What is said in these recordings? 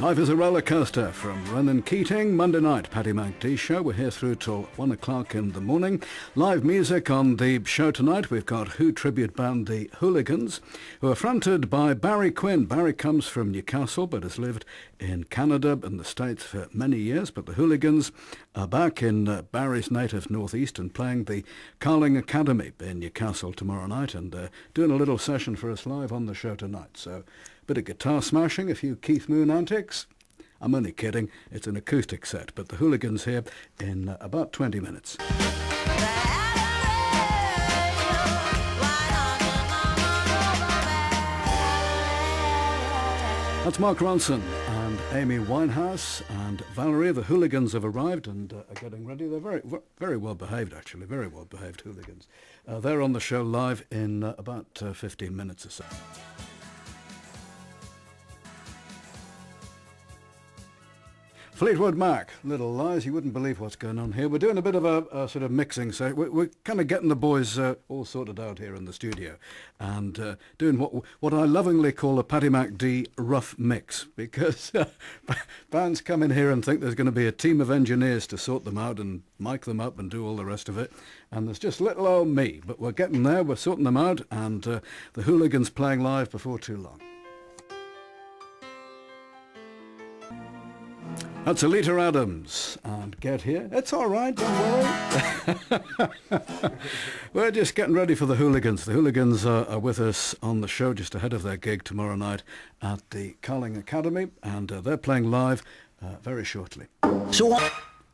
Life is a roller coaster from Ronan Keating. Monday night, Paddy MacDee show. We're here through till 1 o'clock in the morning. Live music on the show tonight. We've got Who tribute band The Wholigans, who are fronted by Barry Quinn. Barry comes from Newcastle but has lived in Canada and the States for many years. But the Wholigans are back in Barry's native northeast and playing the Carling Academy in Newcastle tomorrow night, and doing a little session for us live on the show tonight. So bit of guitar smashing, a few Keith Moon antics. I'm only kidding, it's an acoustic set, but the Wholigans here in about 20 minutes. That's Mark Ronson and Amy Winehouse and Valerie. The Wholigans have arrived and are getting ready. They're very well behaved, actually, very well behaved Wholigans. They're on the show live in about 15 minutes or so. Fleetwood Mac, Little Lies. You wouldn't believe what's going on here. We're doing a bit of a sort of mixing, so we're kind of getting the boys all sorted out here in the studio and doing what I lovingly call a Paddy MacDee rough mix, because bands come in here and think there's going to be a team of engineers to sort them out and mic them up and do all the rest of it, and there's just little old me, but we're getting there, we're sorting them out, and the Wholigans playing live before too long. That's Alita Adams, and Get Here. It's all right, don't worry. We're just getting ready for the Wholigans. The Wholigans are with us on the show just ahead of their gig tomorrow night at the Carling Academy, and they're playing live very shortly. So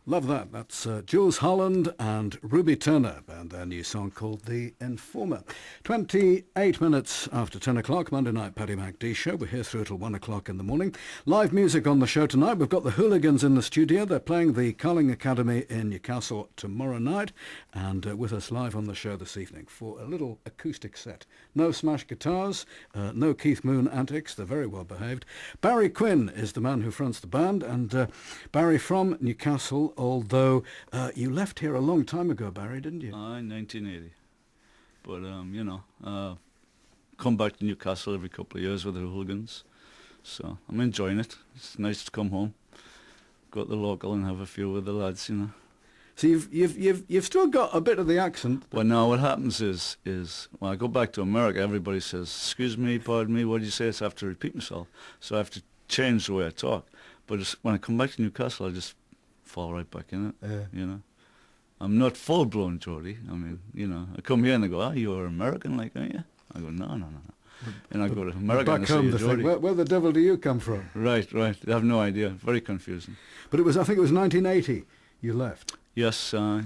love that. That's Jules Holland and Ruby Turner and their new song called The Informer. 28 minutes after 10 o'clock, Monday night, Paddy MacDee show. We're here through till 1 o'clock in the morning. Live music on the show tonight. We've got the Wholigans in the studio. They're playing the Carling Academy in Newcastle tomorrow night, and with us live on the show this evening for a little acoustic set. No smash guitars, no Keith Moon antics. They're very well behaved. Barry Quinn is the man who fronts the band, and Barry from Newcastle, although you left here a long time ago, Barry, didn't you? In 1980. But, come back to Newcastle every couple of years with the Wholigans. So I'm enjoying it. It's nice to come home, go to the local and have a few with the lads, you know. So you've still got a bit of the accent. Well, now what happens is when I go back to America, everybody says, excuse me, pardon me, what did you say? So I have to repeat myself. So I have to change the way I talk. But when I come back to Newcastle, I just fall right back in it, you know. I'm not full-blown Geordie. I mean, you know, I come here and they go, you're American, like, aren't you? I go, no. And I go to America back and home, say, Geordie. Where the devil do you come from? Right. I have no idea. Very confusing. But I think it was 1980 you left. Yes, there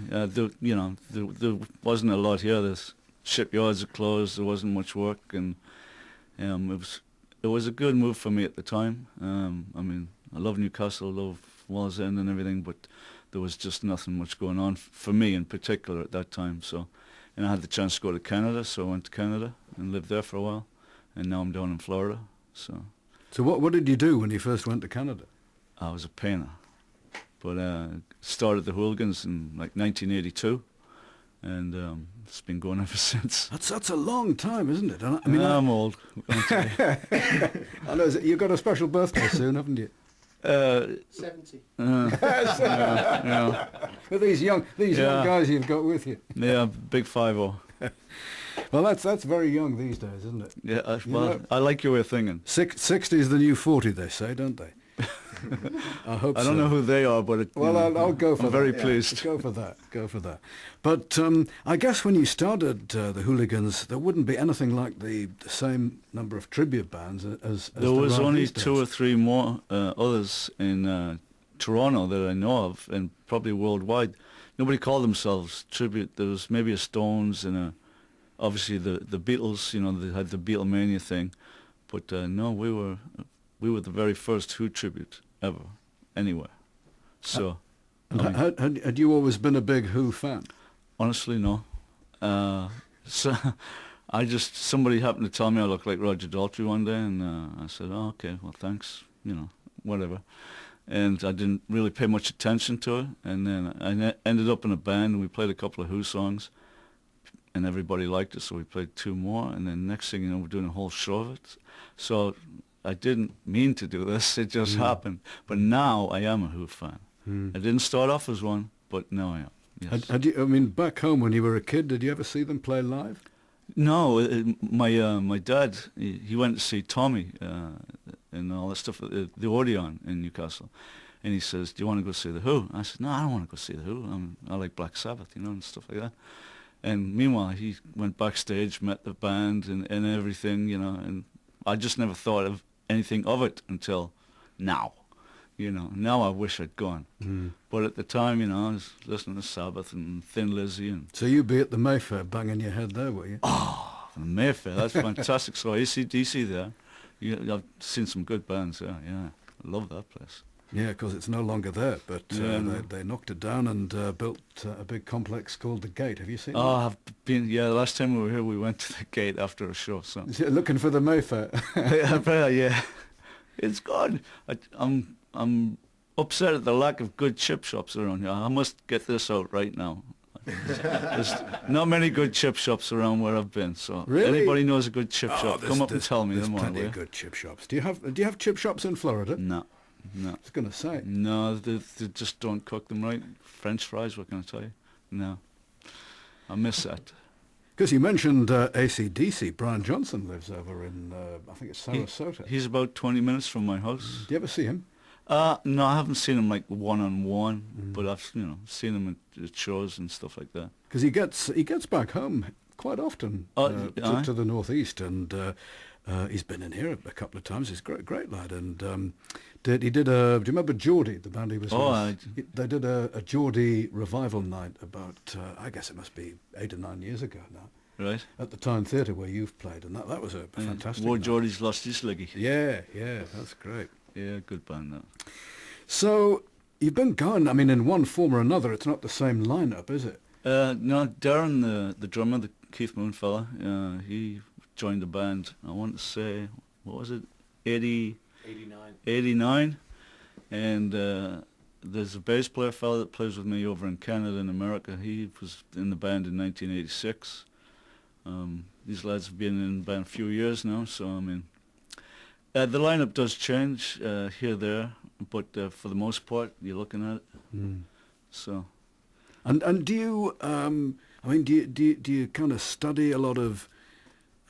wasn't a lot here. The shipyards are closed. There wasn't much work, and it was a good move for me at the time. I mean, I love Newcastle, love Wall's End and everything, but there was just nothing much going on for me in particular at that time. So, and I had the chance to go to Canada, so I went to Canada and lived there for a while, and now I'm down in Florida. So what did you do when you first went to Canada? I was a painter, but started the Wholigans in like 1982, and it's been going ever since. That's a long time, isn't it? I mean, I'm old. I know. You've got a special birthday soon, haven't you? 70. Yeah. With these young guys you've got with you. Yeah, big 5-0. Well, that's very young these days, isn't it? Yeah, I like your way of thinking. 60 is the new 40, they say, don't they? I hope so. I don't know who they are, but I'll go for that. I'm very pleased. Go for that. But I guess when you started the Wholigans, there wouldn't be anything like the same number of tribute bands as there was only these days. 2 or 3 more others in Toronto that I know of, and probably worldwide. Nobody called themselves tribute. There was maybe a Stones and obviously the Beatles. You know, they had the Beatlemania thing, but no, we were the very first Who tribute ever, anywhere. So, had you always been a big Who fan? Honestly, no. So somebody happened to tell me I looked like Roger Daltrey one day, and I said, oh, okay, well, thanks, you know, whatever. And I didn't really pay much attention to it, and then I ended up in a band, and we played a couple of Who songs, and everybody liked it, so we played 2 more, and then next thing you know, we're doing a whole show of it. So I didn't mean to do this. It just happened. But now I am a Who fan. I didn't start off as one, but now I am. Yes. Had you, I mean, back home when you were a kid, did you ever see them play live? No, my dad, he went to see Tommy and all that stuff at the Odeon in Newcastle. And he says, "Do you want to go see The Who?" I said, "No, I don't want to go see The Who. I like Black Sabbath, and stuff like that." And meanwhile, he went backstage, met the band and everything, and I just never thought of anything of it until now. Now I wish I'd gone. But at the time, I was listening to Sabbath and Thin Lizzy. And So you'd be at the Mayfair banging your head there, were you? oh, the Mayfair, that's fantastic. So AC/DC there. I've seen some good bands there, yeah. I love that place. Yeah, because it's no longer there, but No. they knocked it down and built a big complex called the Gate. Have you seen Oh, it? I've been, the last time we were here, we went to the Gate after a show, so. Looking for the Mayfair. Yeah. It's good. I'm upset at the lack of good chip shops around here. I must get this out right now. There's not many good chip shops around where I've been, so Really? anybody knows a good chip shop, there's- come up and there's- tell me There's them all, plenty will of you? good chip shops. Do you have chip shops in Florida? No. I was going to say. No, they just don't cook them right. French fries, what can I tell you? No. I miss that. Because you mentioned AC/DC. Brian Johnson lives over in, I think it's Sarasota. He's about 20 minutes from my house. Do you ever see him? No, I haven't seen him like one-on-one, but I've seen him at shows and stuff like that. Because he gets back home quite often aye. to the northeast, and he's been in here a couple of times. He's a great lad, and do you remember Geordie, the band he was Oh, with? They did a Geordie revival night about, I guess it must be 8 or 9 years ago now, Right? at the Town Theatre where you've played, and that was a fantastic War night. Geordie's lost his leggy. Yeah, that's great. Yeah, good band that. So you've been going, I mean, in one form or another, it's not the same lineup, is it? No, Darren, the drummer, the Keith Moon fella, he joined the band, I want to say, what was it, 89? And there's a bass player fella that plays with me over in Canada and America. He was in the band in 1986. These lads have been in the band a few years now, so I mean, the lineup does change here, there, but for the most part, you're looking at it. So. And do you, I mean, do you kind of study a lot of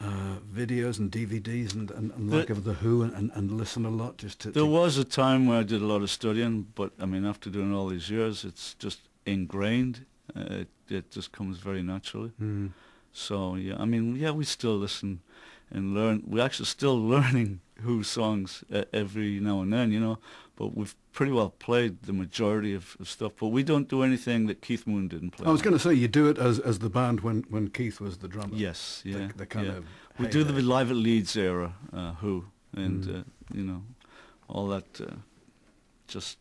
videos and DVDs and like of The Who and listen a lot just to... There was a time where I did a lot of studying, but I mean, after doing all these years, it's just ingrained. It just comes very naturally. So yeah, I mean, yeah, we still listen and learn. We're actually still learning Who songs every now and then, but we've pretty well played the majority of stuff. But we don't do anything that Keith Moon didn't play. I was going to say, you do it as the band when Keith was the drummer. Yes, yeah. The kind of we do the heyday. Live at Leeds era, Who, and all that. Just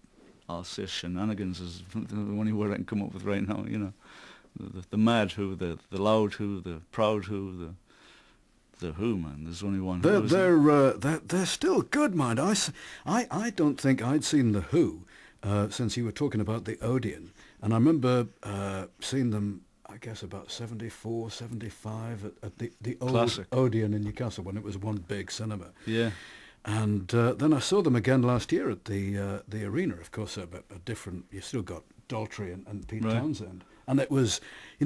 I'll say shenanigans is the only word I can come up with right now. The mad Who, the loud Who, the proud Who, the Who, man. There's only one. Who, isn't there? They're still good, mind. I don't think I'd seen the Who since you were talking about the Odeon, and I remember seeing them, I guess about 74, 75 at the old Classic. Odeon in Newcastle when it was one big cinema. Yeah. And then I saw them again last year at the arena. Of course, a different. You still got Daltrey and Pete Right. Townsend, and it was,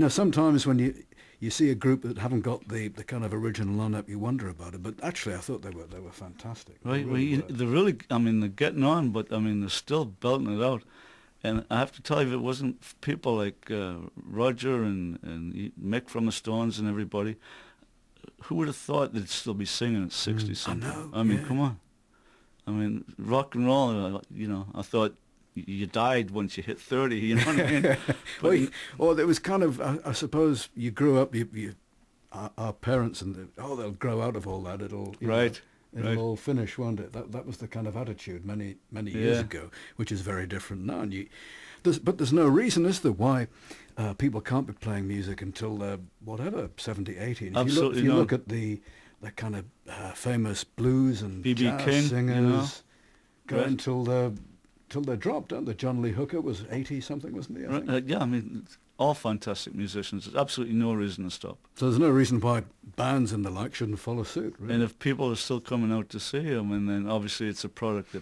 sometimes when you see a group that haven't got the kind of original lineup, you wonder about it. But actually, I thought they were fantastic. They Right, really were. they're really, I mean, they're getting on, but I mean, they're still belting it out. And I have to tell you, if it wasn't people like Roger and Mick from the Stones and everybody, who would have thought they'd still be singing at 60 something? know, I mean, yeah. come on. I mean, rock and roll, I thought you died once you hit 30, you know what I mean? Or it was kind of, I suppose, you grew up, our parents, and they'll grow out of all that. It'll Right. It'll all finish, won't it? That was the kind of attitude many years Yeah. ago, which is very different now. And but there's no reason, is there, why people can't be playing music until they're, whatever, 70, 80. And Absolutely if you not. look at the kind of famous blues and B.B. jazz King, singers, going Right. till they drop, don't they? John Lee Hooker was 80 something, wasn't he? I think? Yeah, I mean, all fantastic musicians. There's absolutely no reason to stop. So there's no reason why bands and the like shouldn't follow suit, really. And if people are still coming out to see them, and then obviously it's a product that